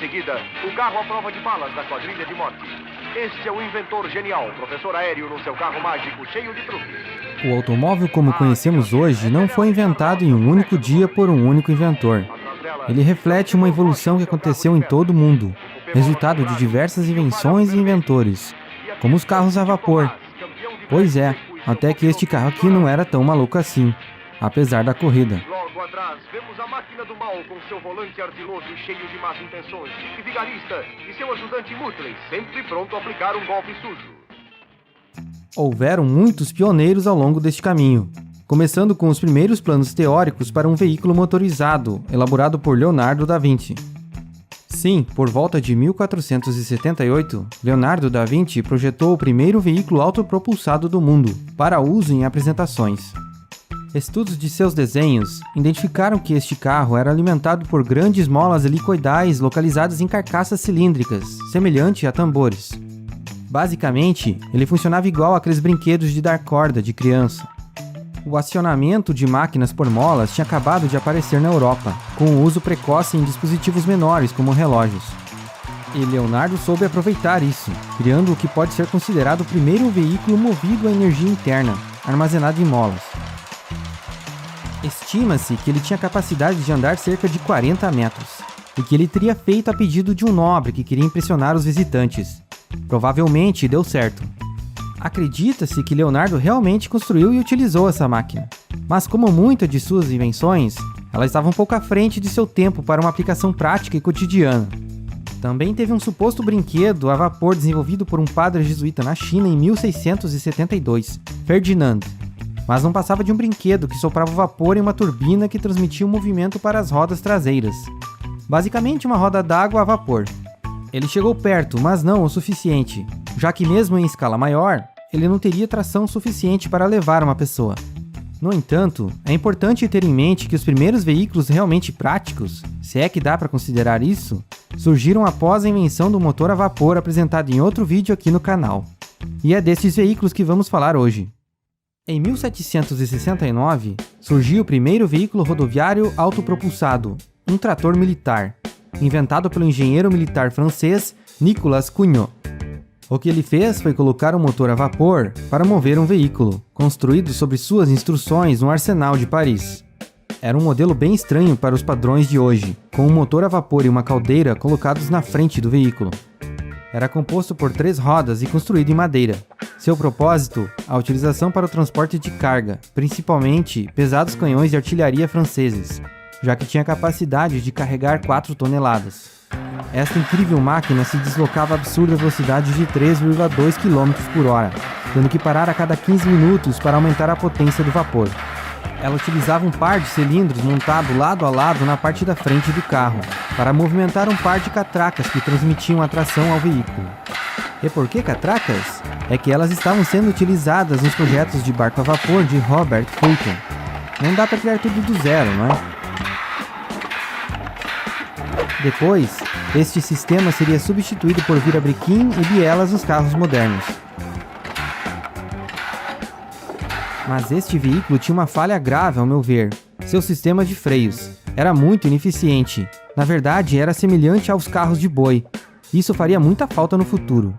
seguida, o carro à prova de balas da quadrilha de morte. Este é o inventor genial, professor aéreo no seu carro mágico cheio de truques. O automóvel como conhecemos hoje não foi inventado em um único dia por um único inventor. Ele reflete uma evolução que aconteceu em todo o mundo, resultado de diversas invenções e inventores, como os carros a vapor. Pois é, até que este carro aqui não era tão maluco assim, apesar da corrida. Logo atrás, vemos a máquina do mal com seu volante ardiloso e cheio de más intenções, e vigarista e seu ajudante Mutley, sempre pronto a aplicar um golpe sujo. Houveram muitos pioneiros ao longo deste caminho, começando com os primeiros planos teóricos para um veículo motorizado, elaborado por Leonardo da Vinci. Sim, por volta de 1478, Leonardo da Vinci projetou o primeiro veículo autopropulsado do mundo, para uso em apresentações. Estudos de seus desenhos identificaram que este carro era alimentado por grandes molas helicoidais localizadas em carcaças cilíndricas, semelhante a tambores. Basicamente, ele funcionava igual àqueles brinquedos de dar corda de criança. O acionamento de máquinas por molas tinha acabado de aparecer na Europa, com o uso precoce em dispositivos menores como relógios. E Leonardo soube aproveitar isso, criando o que pode ser considerado o primeiro veículo movido a energia interna, armazenado em molas. Estima-se que ele tinha capacidade de andar cerca de 40 metros, e que ele teria feito a pedido de um nobre que queria impressionar os visitantes. Provavelmente deu certo. Acredita-se que Leonardo realmente construiu e utilizou essa máquina, mas como muitas de suas invenções, ela estava um pouco à frente de seu tempo para uma aplicação prática e cotidiana. Também teve um suposto brinquedo a vapor desenvolvido por um padre jesuíta na China em 1672, Ferdinand, mas não passava de um brinquedo que soprava vapor em uma turbina que transmitia o movimento para as rodas traseiras. Basicamente uma roda d'água a vapor. Ele chegou perto, mas não o suficiente, já que mesmo em escala maior, ele não teria tração suficiente para levar uma pessoa. No entanto, é importante ter em mente que os primeiros veículos realmente práticos, se é que dá para considerar isso, surgiram após a invenção do motor a vapor apresentado em outro vídeo aqui no canal. E é desses veículos que vamos falar hoje. Em 1769, surgiu o primeiro veículo rodoviário autopropulsado, um trator militar, inventado pelo engenheiro militar francês Nicolas Cugnot. O que ele fez foi colocar um motor a vapor para mover um veículo, construído sob suas instruções no arsenal de Paris. Era um modelo bem estranho para os padrões de hoje, com um motor a vapor e uma caldeira colocados na frente do veículo. Era composto por 3 rodas e construído em madeira. Seu propósito, a utilização para o transporte de carga, principalmente pesados canhões de artilharia franceses, já que tinha capacidade de carregar 4 toneladas. Esta incrível máquina se deslocava a absurda velocidade de 3,2 km por hora, tendo que parar a cada 15 minutos para aumentar a potência do vapor. Ela utilizava um par de cilindros montado lado a lado na parte da frente do carro, para movimentar um par de catracas que transmitiam a tração ao veículo. E por que catracas? É que elas estavam sendo utilizadas nos projetos de barco a vapor de Robert Fulton. Não dá para criar tudo do zero, não é? Depois, este sistema seria substituído por virabrequim e bielas nos carros modernos. Mas este veículo tinha uma falha grave ao meu ver. Seu sistema de freios era muito ineficiente. Na verdade, era semelhante aos carros de boi. Isso faria muita falta no futuro.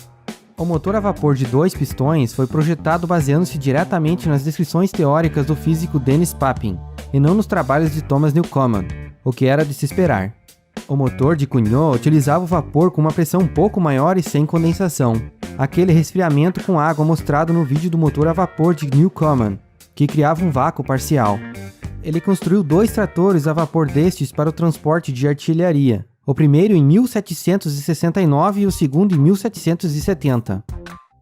O motor a vapor de 2 pistões foi projetado baseando-se diretamente nas descrições teóricas do físico Dennis Papin, e não nos trabalhos de Thomas Newcomen, o que era de se esperar. O motor de Cugnot utilizava o vapor com uma pressão um pouco maior e sem condensação, aquele resfriamento com água mostrado no vídeo do motor a vapor de Newcomen, que criava um vácuo parcial. Ele construiu 2 tratores a vapor destes para o transporte de artilharia, o primeiro em 1769 e o segundo em 1770.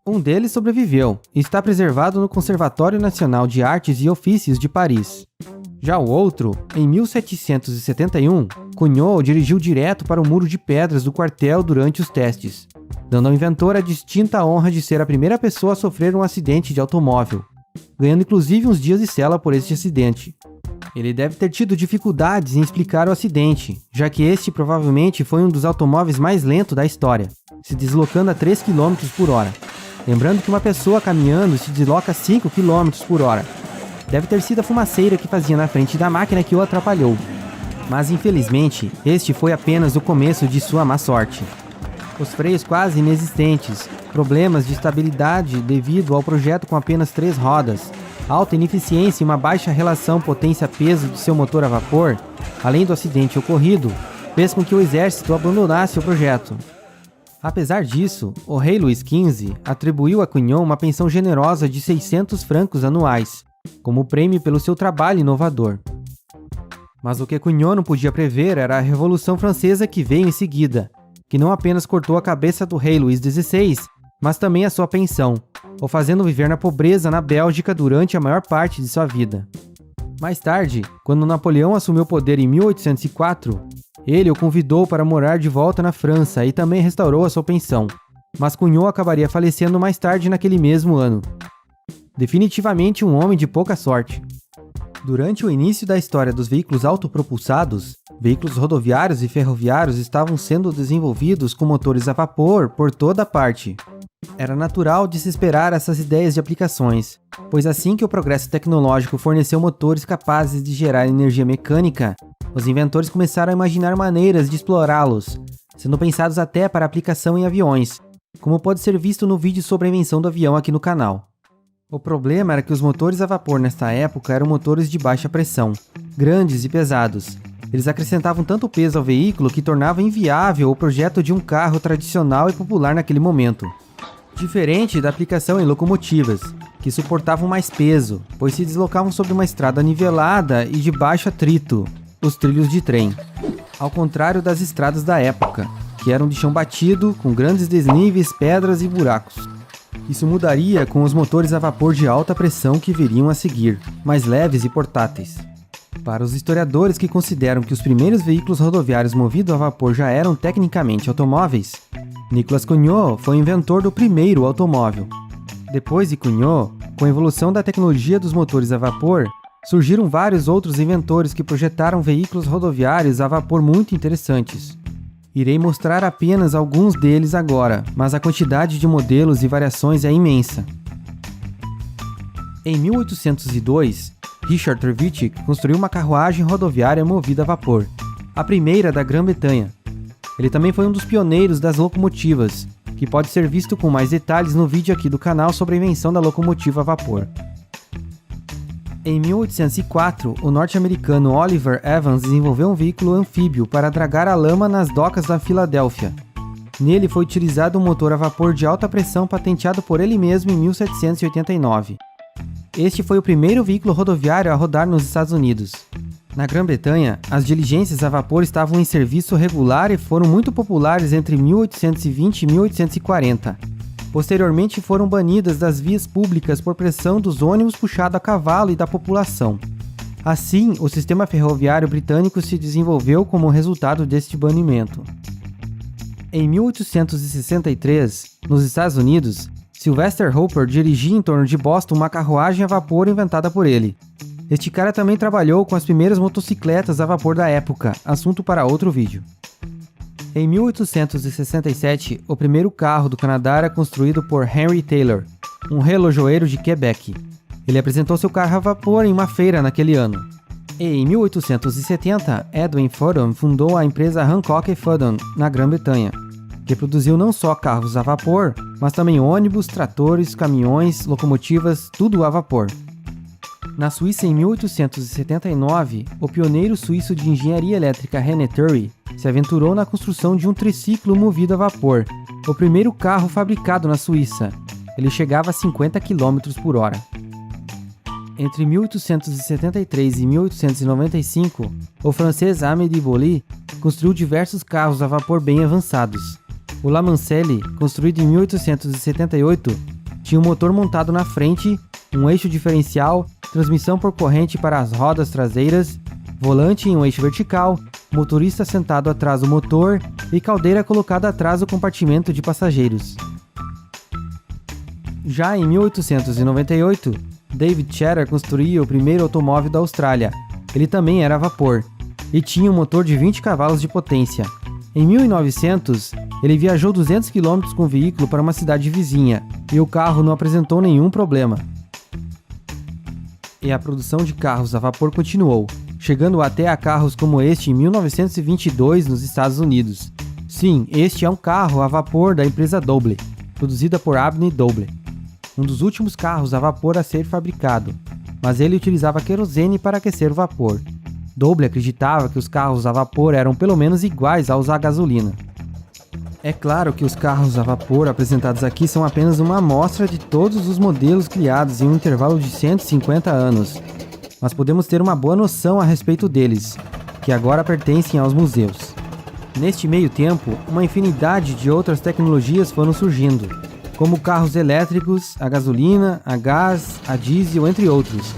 Um deles sobreviveu e está preservado no Conservatório Nacional de Artes e Ofícios de Paris. Já o outro, em 1771, Cugnot dirigiu direto para o muro de pedras do quartel durante os testes, dando ao inventor a distinta honra de ser a primeira pessoa a sofrer um acidente de automóvel, ganhando inclusive uns dias de cela por este acidente. Ele deve ter tido dificuldades em explicar o acidente, já que este provavelmente foi um dos automóveis mais lentos da história, se deslocando a 3 km por hora. Lembrando que uma pessoa caminhando se desloca a 5 km por hora. Deve ter sido a fumaceira que fazia na frente da máquina que o atrapalhou. Mas infelizmente, este foi apenas o começo de sua má sorte. Os freios quase inexistentes, problemas de estabilidade devido ao projeto com apenas 3 rodas, alta ineficiência e uma baixa relação potência-peso de seu motor a vapor, além do acidente ocorrido, fez com que o exército abandonasse o projeto. Apesar disso, o rei Luís XV atribuiu a Cugnot uma pensão generosa de 600 francos anuais, como prêmio pelo seu trabalho inovador. Mas o que Cugnot não podia prever era a Revolução Francesa que veio em seguida, que não apenas cortou a cabeça do rei Luís XVI, mas também a sua pensão, o fazendo viver na pobreza na Bélgica durante a maior parte de sua vida. Mais tarde, quando Napoleão assumiu o poder em 1804, ele o convidou para morar de volta na França e também restaurou a sua pensão, mas Cugnot acabaria falecendo mais tarde naquele mesmo ano. Definitivamente um homem de pouca sorte. Durante o início da história dos veículos autopropulsados, veículos rodoviários e ferroviários estavam sendo desenvolvidos com motores a vapor por toda parte. Era natural de se esperar essas ideias de aplicações, pois assim que o progresso tecnológico forneceu motores capazes de gerar energia mecânica, os inventores começaram a imaginar maneiras de explorá-los, sendo pensados até para aplicação em aviões, como pode ser visto no vídeo sobre a invenção do avião aqui no canal. O problema era que os motores a vapor nesta época eram motores de baixa pressão, grandes e pesados. Eles acrescentavam tanto peso ao veículo que tornava inviável o projeto de um carro tradicional e popular naquele momento. Diferente da aplicação em locomotivas, que suportavam mais peso, pois se deslocavam sobre uma estrada nivelada e de baixo atrito, os trilhos de trem. Ao contrário das estradas da época, que eram de chão batido, com grandes desníveis, pedras e buracos. Isso mudaria com os motores a vapor de alta pressão que viriam a seguir, mais leves e portáteis. Para os historiadores que consideram que os primeiros veículos rodoviários movidos a vapor já eram tecnicamente automóveis, Nicolas Cugnot foi o inventor do primeiro automóvel. Depois de Cugnot, com a evolução da tecnologia dos motores a vapor, surgiram vários outros inventores que projetaram veículos rodoviários a vapor muito interessantes. Irei mostrar apenas alguns deles agora, mas a quantidade de modelos e variações é imensa. Em 1802, Richard Trevithick construiu uma carruagem rodoviária movida a vapor, a primeira da Grã-Bretanha. Ele também foi um dos pioneiros das locomotivas, que pode ser visto com mais detalhes no vídeo aqui do canal sobre a invenção da locomotiva a vapor. Em 1804, o norte-americano Oliver Evans desenvolveu um veículo anfíbio para dragar a lama nas docas da Filadélfia. Nele foi utilizado um motor a vapor de alta pressão patenteado por ele mesmo em 1789. Este foi o primeiro veículo rodoviário a rodar nos Estados Unidos. Na Grã-Bretanha, as diligências a vapor estavam em serviço regular e foram muito populares entre 1820 e 1840. Posteriormente foram banidas das vias públicas por pressão dos ônibus puxados a cavalo e da população. Assim, o sistema ferroviário britânico se desenvolveu como resultado deste banimento. Em 1863, nos Estados Unidos, Sylvester Hopper dirigia em torno de Boston uma carruagem a vapor inventada por ele. Este cara também trabalhou com as primeiras motocicletas a vapor da época, assunto para outro vídeo. Em 1867, o primeiro carro do Canadá era construído por Henry Taylor, um relojoeiro de Quebec. Ele apresentou seu carro a vapor em uma feira naquele ano. E em 1870, Edwin Fudon fundou a empresa Hancock Fudon, na Grã-Bretanha, que produziu não só carros a vapor, mas também ônibus, tratores, caminhões, locomotivas, tudo a vapor. Na Suíça, em 1879, o pioneiro suíço de engenharia elétrica René Thury se aventurou na construção de um triciclo movido a vapor, o primeiro carro fabricado na Suíça. Ele chegava a 50 km por hora. Entre 1873 e 1895, o francês Amédée Bollée construiu diversos carros a vapor bem avançados. O Lamancelle, construído em 1878, tinha um motor montado na frente, um eixo diferencial, transmissão por corrente para as rodas traseiras, volante em um eixo vertical, motorista sentado atrás do motor e caldeira colocada atrás do compartimento de passageiros. Já em 1898, David Chater construía o primeiro automóvel da Austrália. Ele também era a vapor e tinha um motor de 20 cavalos de potência. Em 1900, ele viajou 200 km com o veículo para uma cidade vizinha e o carro não apresentou nenhum problema. E a produção de carros a vapor continuou, chegando até a carros como este em 1922 nos Estados Unidos. Sim, este é um carro a vapor da empresa Doble, produzida por Abney Doble, um dos últimos carros a vapor a ser fabricado, mas ele utilizava querosene para aquecer o vapor. Doble acreditava que os carros a vapor eram pelo menos iguais aos a gasolina. É claro que os carros a vapor apresentados aqui são apenas uma amostra de todos os modelos criados em um intervalo de 150 anos, mas podemos ter uma boa noção a respeito deles, que agora pertencem aos museus. Neste meio tempo, uma infinidade de outras tecnologias foram surgindo, como carros elétricos, a gasolina, a gás, a diesel, entre outros.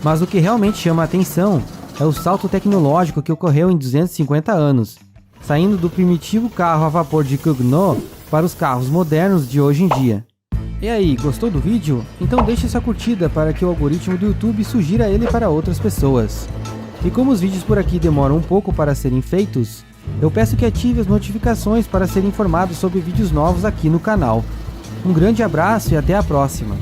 Mas o que realmente chama a atenção é o salto tecnológico que ocorreu em 250 anos, saindo do primitivo carro a vapor de Cugnot para os carros modernos de hoje em dia. E aí, gostou do vídeo? Então deixe sua curtida para que o algoritmo do YouTube sugira ele para outras pessoas. E como os vídeos por aqui demoram um pouco para serem feitos, eu peço que ative as notificações para ser informado sobre vídeos novos aqui no canal. Um grande abraço e até a próxima!